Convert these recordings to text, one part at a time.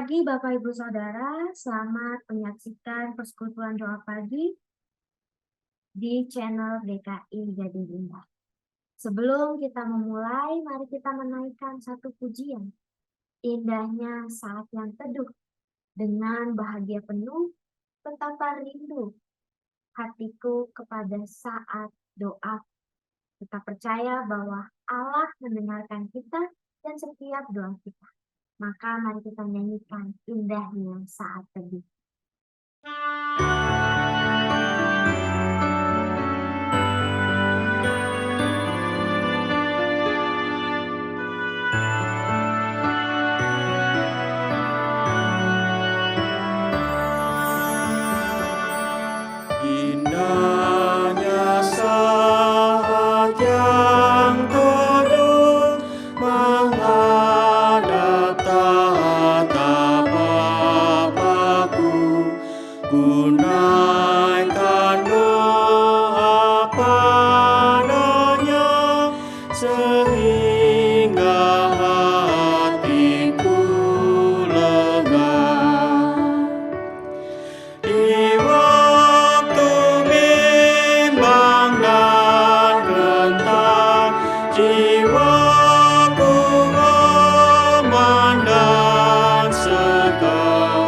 Pagi Bapak Ibu Saudara, selamat menyaksikan persekutuan doa pagi di channel DKI Gading Indah. Sebelum kita memulai, mari kita menaikkan satu pujian. Indahnya saat yang teduh, dengan bahagia penuh, betapa rindu hatiku kepada saat doa. Kita percaya bahwa Allah mendengarkan kita dan setiap doa kita. Maka mari kita nyanyikan indahnya saat teduh. Indahnya saat yang teduh menghadap tatap Bapa-Ku, ku naikkan doa padanya sehingga hatiku lega. Di waktu bimbang dan gentar, jiwaku aman dan segar.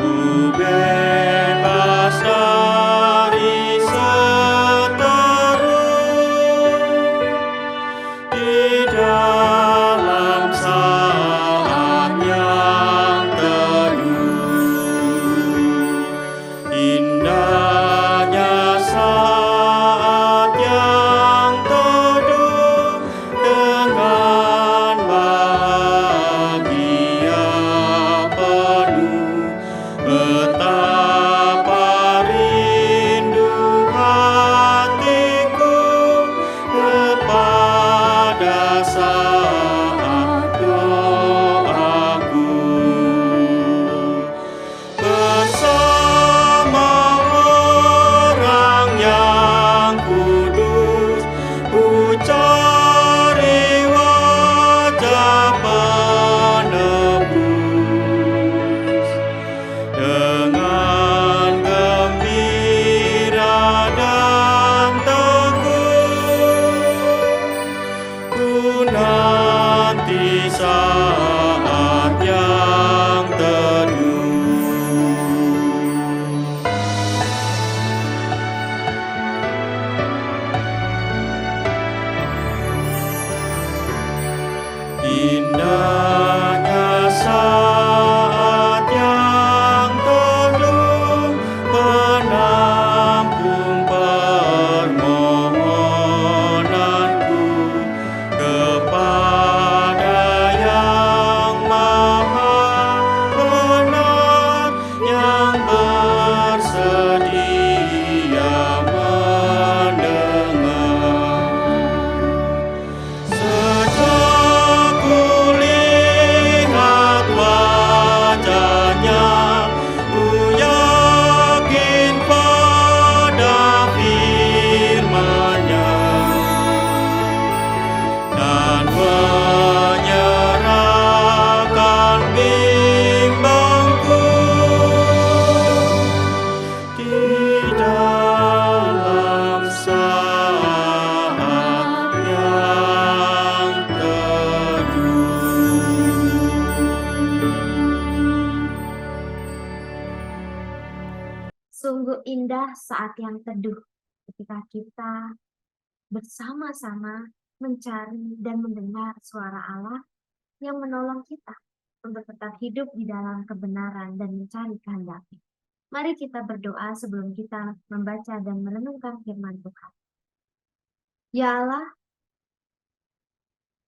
Ku bebas dari seteru di dalam saat yang teduh. Indahnya saat yang teduh dengan bahagia penuh, betapa rindu hatiku kepada saat doaku. Bersama orang yang kudus, ku cari wajah penebus. Dengan gembira dan teguh, ku nanti saat yang teduh. Indahnya saat yang teduh menampung permohonanku kepada Yang Maha Benar, yang bersedia mendengar. Sejak kulihat wajahnya, ku yakin pada firman-Nya dan menyerahkan bimbangku di dalam saat yang teduh. Sungguh indah saat yang teduh ketika kita bersama-sama mencari dan mendengar suara Allah yang menolong kita untuk tetap hidup di dalam kebenaran dan mencari kehendak-Nya. Mari kita berdoa sebelum kita membaca dan merenungkan firman Tuhan. Ya Allah,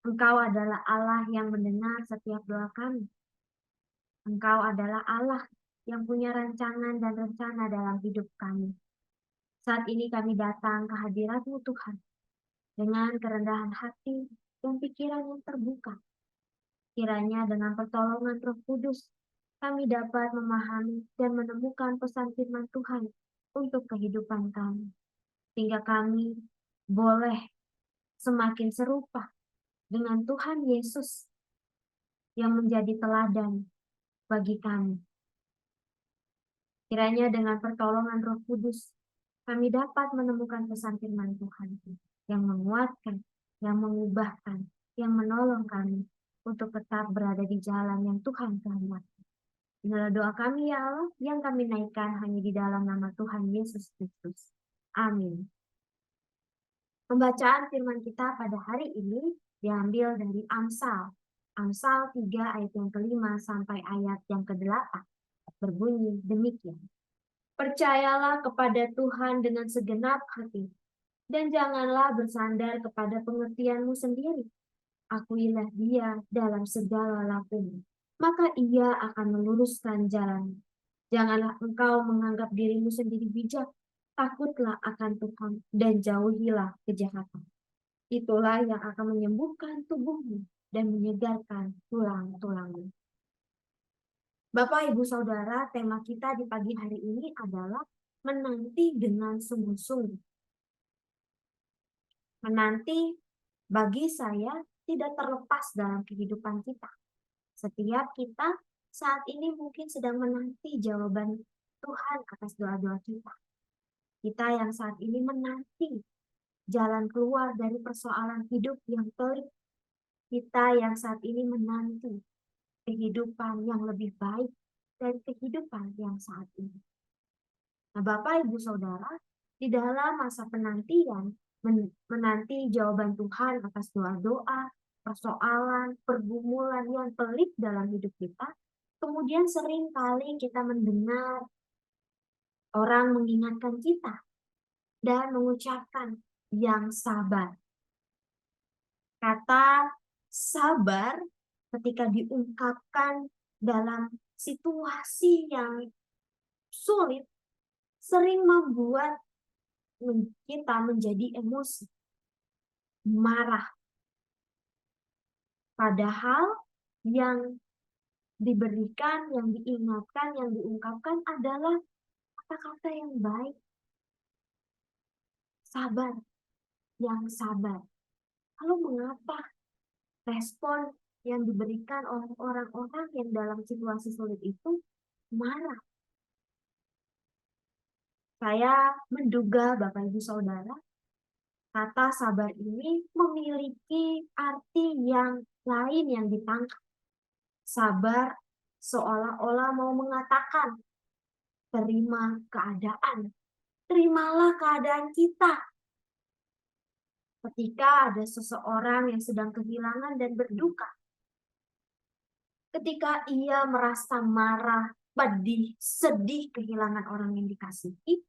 Engkau adalah Allah yang mendengar setiap doa kami. Engkau adalah Allah yang punya rancangan dan rencana dalam hidup kami. Saat ini kami datang ke hadirat-Mu Tuhan, dengan kerendahan hati dan pikiran yang terbuka. Kiranya dengan pertolongan Roh Kudus, kami dapat memahami dan menemukan pesan firman Tuhan untuk kehidupan kami. Sehingga kami boleh semakin serupa dengan Tuhan Yesus yang menjadi teladan bagi kami. Kiranya dengan pertolongan Roh Kudus, kami dapat menemukan pesan firman Tuhan yang menguatkan, yang mengubahkan, yang menolong kami untuk tetap berada di jalan yang Tuhan kehendaki. Inilah doa kami ya Allah, yang kami naikkan hanya di dalam nama Tuhan Yesus Kristus. Amin. Pembacaan firman kita pada hari ini diambil dari Amsal. Amsal 3 ayat yang ke-5 sampai ayat yang ke-8. Berbunyi demikian. Percayalah kepada Tuhan dengan segenap hati, dan janganlah bersandar kepada pengertianmu sendiri. Akuilah Dia dalam segala lakumu, maka Ia akan meluruskan jalan. Janganlah engkau menganggap dirimu sendiri bijak, takutlah akan Tuhan dan jauhilah kejahatan. Itulah yang akan menyembuhkan tubuhmu dan menyegarkan tulang-tulangmu. Bapak, Ibu, Saudara, tema kita di pagi hari ini adalah menanti dengan sungguh-sungguh. Menanti bagi saya tidak terlepas dalam kehidupan kita. Setiap kita saat ini mungkin sedang menanti jawaban Tuhan atas doa-doa kita. Kita yang saat ini menanti jalan keluar dari persoalan hidup yang pelik. Kita yang saat ini menanti kehidupan yang lebih baik dari kehidupan yang saat ini. Nah, Bapak, Ibu, Saudara, di dalam masa penantian, menanti jawaban Tuhan atas doa-doa, persoalan, pergumulan yang pelik dalam hidup kita, kemudian sering kali kita mendengar orang mengingatkan kita dan mengucapkan yang sabar. Kata sabar ketika diungkapkan dalam situasi yang sulit sering membuat kita menjadi emosi, marah. Padahal yang diberikan, yang diingatkan, yang diungkapkan adalah kata-kata yang baik. Sabar, yang sabar. Lalu mengapa respon yang diberikan oleh orang-orang yang dalam situasi sulit itu marah? Saya menduga Bapak Ibu Saudara, kata sabar ini memiliki arti yang lain yang ditangkap. Sabar seolah-olah mau mengatakan, terima keadaan, terimalah keadaan kita. Ketika ada seseorang yang sedang kehilangan dan berduka, ketika ia merasa marah, pedih, sedih kehilangan orang yang dikasihi,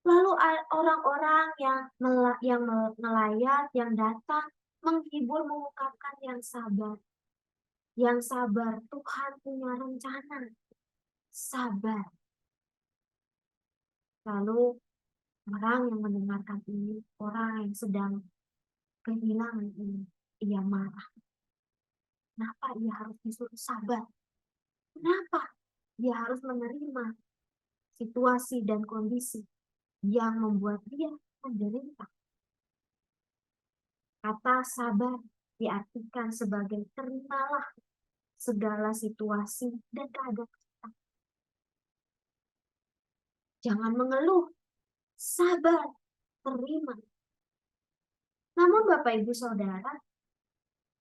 lalu orang-orang yang melayat, yang datang, menghibur, mengungkapkan yang sabar. Yang sabar, Tuhan punya rencana. Sabar. Lalu orang yang mendengarkan ini, orang yang sedang kehilangan ini, ia marah. Kenapa ia harus disuruh sabar? Kenapa dia harus menerima situasi dan kondisi yang membuat dia menderita? Kata sabar diartikan sebagai terimalah segala situasi dan keadaan kita. Jangan mengeluh, sabar, terima. Namun Bapak Ibu Saudara,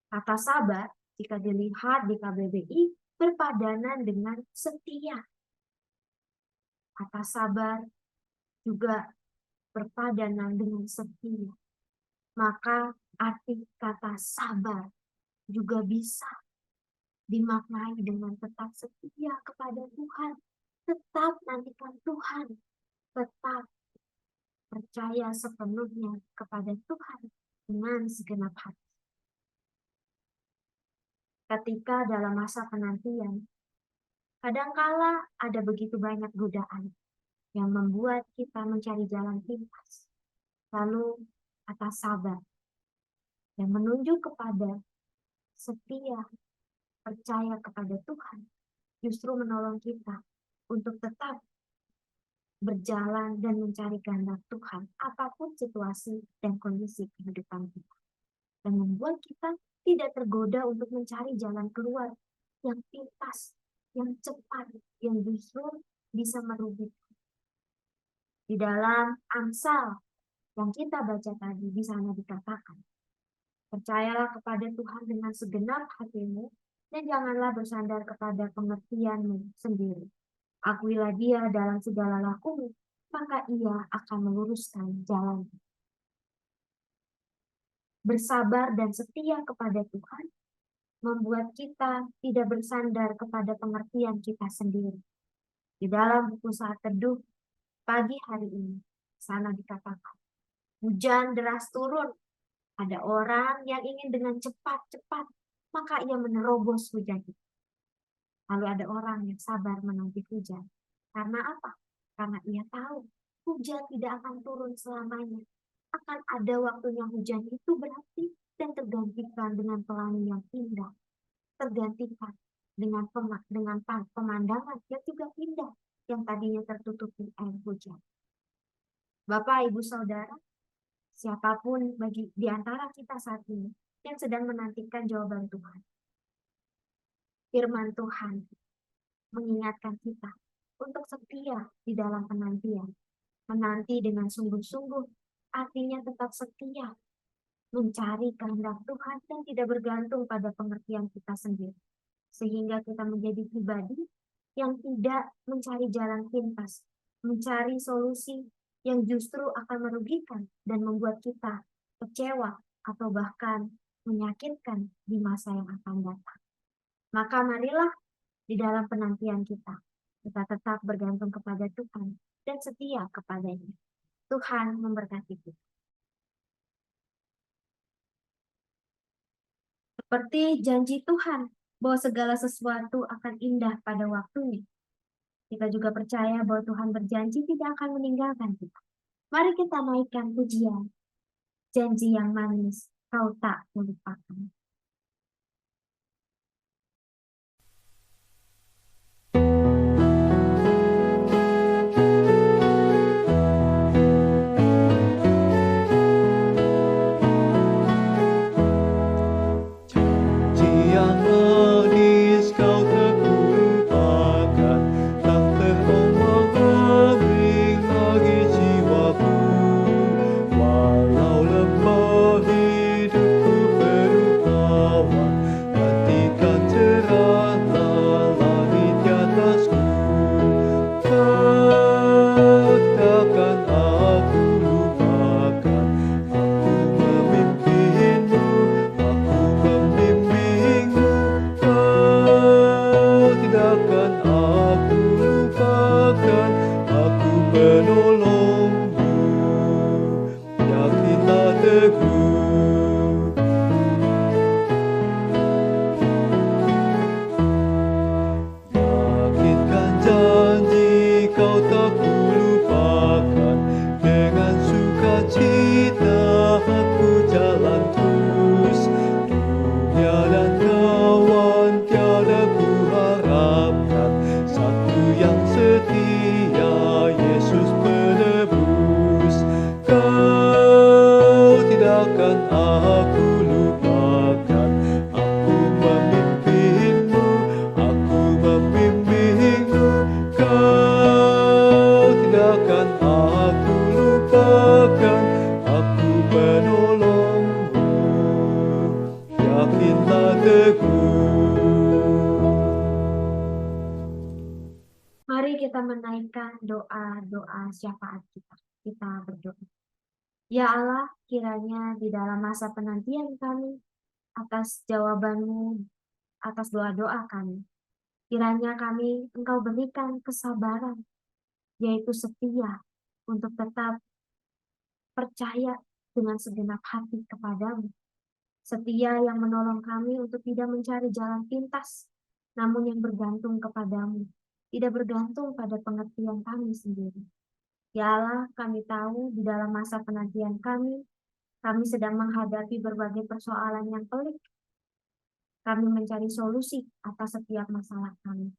kata sabar jika dilihat di KBBI berpadanan dengan setia. Kata sabar juga berpadanan dengan setia. Maka arti kata sabar juga bisa dimaknai dengan tetap setia kepada Tuhan, tetap nantikan Tuhan, tetap percaya sepenuhnya kepada Tuhan dengan segenap hati. Ketika dalam masa penantian, kadangkala ada begitu banyak godaan yang membuat kita mencari jalan pintas. Lalu kata sabar yang menunjuk kepada setia, percaya kepada Tuhan, justru menolong kita untuk tetap berjalan dan mencari kehendak Tuhan, apapun situasi dan kondisi kehidupan kita. dan membuat kita tidak tergoda untuk mencari jalan keluar yang pintas, yang cepat, yang justru bisa merugikan. Di dalam Amsal yang kita baca tadi, di sana dikatakan, percayalah kepada Tuhan dengan segenap hatimu, dan janganlah bersandar kepada pengertianmu sendiri. Akuilah Dia dalam segala lakumu, maka Ia akan meluruskan jalan. Bersabar dan setia kepada Tuhan membuat kita tidak bersandar kepada pengertian kita sendiri. Di dalam buku Saat Teduh pagi hari ini, sana dikatakan, hujan deras turun. Ada orang yang ingin dengan cepat-cepat, maka ia menerobos hujan itu. Lalu ada orang yang sabar menanti hujan. Karena apa? Karena ia tahu hujan tidak akan turun selamanya. Akan ada waktunya hujan itu berhenti dan tergantikan dengan pelangi yang indah. Tergantikan dengan pemandangan yang juga indah yang tadinya tertutupi air hujan. Bapak, Ibu, Saudara, siapapun di antara kita saat ini yang sedang menantikan jawaban Tuhan, firman Tuhan mengingatkan kita untuk setia di dalam penantian. Menanti dengan sungguh-sungguh artinya tetap setia, mencari kehendak Tuhan dan tidak bergantung pada pengertian kita sendiri. Sehingga kita menjadi pribadi yang tidak mencari jalan pintas, mencari solusi yang justru akan merugikan dan membuat kita kecewa atau bahkan menyakitkan di masa yang akan datang. Maka marilah di dalam penantian kita tetap bergantung kepada Tuhan dan setia kepadanya. Tuhan memberkati kita. Seperti janji Tuhan bahwa segala sesuatu akan indah pada waktunya. Kita juga percaya bahwa Tuhan berjanji tidak akan meninggalkan kita. Mari kita naikkan pujian. Janji yang manis, kau tak melupakan. Mari kita menaikkan doa-doa syafaat kita. Kita berdoa. Ya Allah, kiranya di dalam masa penantian kami, atas jawaban-Mu, atas doa-doa kami, kiranya Engkau berikan kesabaran, yaitu setia untuk tetap percaya dengan segenap hati kepadamu. Setia yang menolong kami untuk tidak mencari jalan pintas, namun yang bergantung kepadamu, tidak bergantung pada pengertian kami sendiri. Ya Allah, kami tahu di dalam masa penantian kami sedang menghadapi berbagai persoalan yang pelik. Kami mencari solusi atas setiap masalah kami.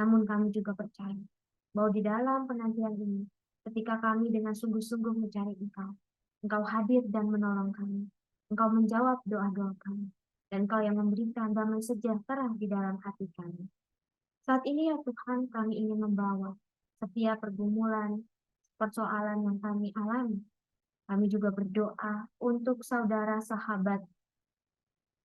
Namun kami juga percaya bahwa di dalam penantian ini, ketika kami dengan sungguh-sungguh mencari Engkau hadir dan menolong kami. Engkau menjawab doa-doa kami, dan Engkau yang memberikan damai sejahtera di dalam hati kami. Saat ini ya Tuhan, kami ingin membawa setiap pergumulan, persoalan yang kami alami. Kami juga berdoa untuk saudara, sahabat,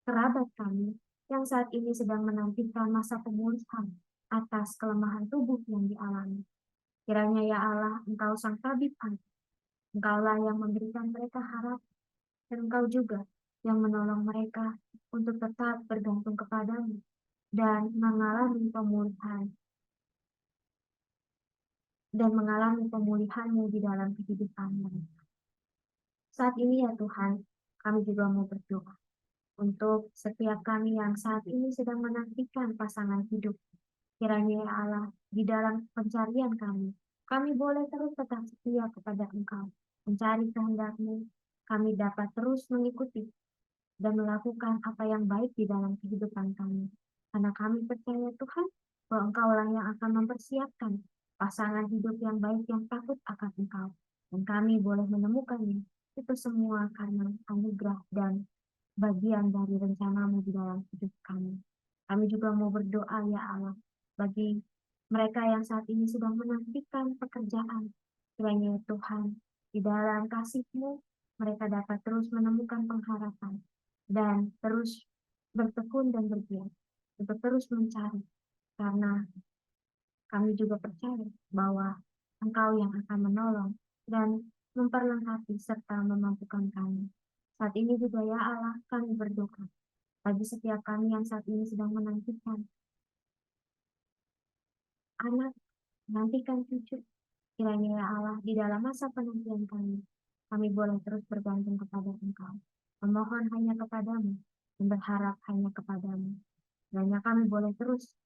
kerabat kami yang saat ini sedang menantikan masa pemulihan atas kelemahan tubuh yang dialami. Kiranya ya Allah, Engkau sang tabib anak. Engkaulah yang memberikan mereka harap, dan Engkau juga yang menolong mereka untuk tetap bergantung kepadamu dan mengalami pemulihan-Mu di dalam kehidupan mereka. Saat ini ya Tuhan, kami juga mau berdoa untuk setiap kami yang saat ini sedang menantikan pasangan hidup. Kiranya ya Allah, di dalam pencarian kami boleh terus tetap setia kepada Engkau, mencari kehendak-Mu. Kami dapat terus mengikuti dan melakukan apa yang baik di dalam kehidupan kami. Karena kami percaya Tuhan, bahwa Engkaulah yang akan mempersiapkan pasangan hidup yang baik yang takut akan Engkau. Dan kami boleh menemukannya. Itu semua karena anugerah dan bagian dari rencana-Mu di dalam hidup kami. Kami juga mau berdoa ya Allah, bagi mereka yang saat ini sedang menantikan pekerjaan. Kiranya ya Tuhan, di dalam kasih-Mu, mereka dapat terus menemukan pengharapan dan terus bertekun dan bergiat untuk terus mencari, karena kami juga percaya bahwa Engkau yang akan menolong dan memperlengkapi serta memampukan kami. Saat ini juga ya Allah, kami berdoa bagi setiap kami yang saat ini sedang menantikan anak, menantikan cucu. Kiranya ya Allah, di dalam masa penantian kami boleh terus bergantung kepada Engkau, memohon hanya kepadamu, dan berharap hanya kepadamu. Kiranya kami boleh terus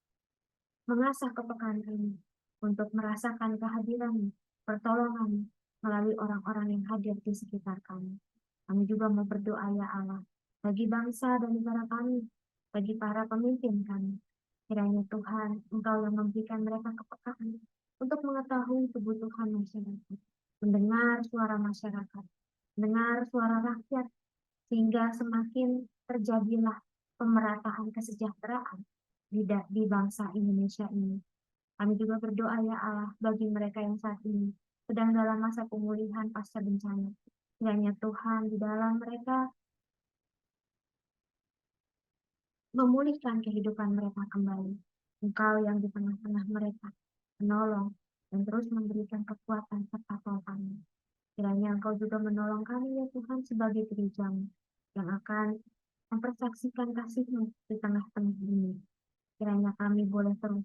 mengasah kepekaan kami untuk merasakan kehadiran-Mu, pertolongan melalui orang-orang yang hadir di sekitar kami. Kami juga mau berdoa ya Allah, bagi bangsa dan negara kami, bagi para pemimpin kami. Kiranya Tuhan, Engkau yang memberikan mereka kepekaan untuk mengetahui kebutuhan masyarakat, mendengar suara masyarakat, mendengar suara rakyat, sehingga semakin terjadilah pemerataan kesejahteraan di bangsa Indonesia ini. Kami juga berdoa ya Allah bagi mereka yang saat ini sedang dalam masa pemulihan pasca bencana. Kiranya Tuhan di dalam mereka memulihkan kehidupan mereka kembali. Engkau yang di tengah-tengah mereka menolong dan terus memberikan kekuatan serta tolong. Kiranya Engkau juga menolong kami ya Tuhan sebagai gereja-Mu yang akan mempersaksikan kasih-Mu di tengah-tengah dunia. Kiranya kami boleh terus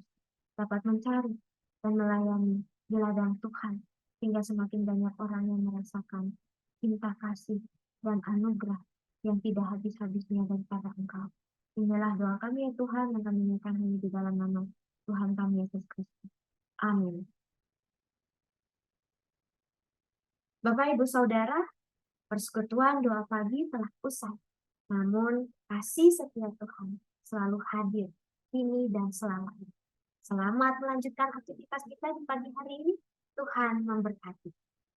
dapat mencari dan melayani di ladang Tuhan, hingga semakin banyak orang yang merasakan cinta kasih dan anugerah yang tidak habis-habisnya daripada Engkau. Inilah doa kami ya Tuhan, yang kami minta hanya di dalam nama Tuhan kami Yesus Kristus. Amin. Bapak Ibu Saudara, persekutuan doa pagi telah usai. Namun kasih setia Tuhan selalu hadir kini dan selamanya. Selamat melanjutkan aktivitas kita di pagi hari ini. Tuhan memberkati.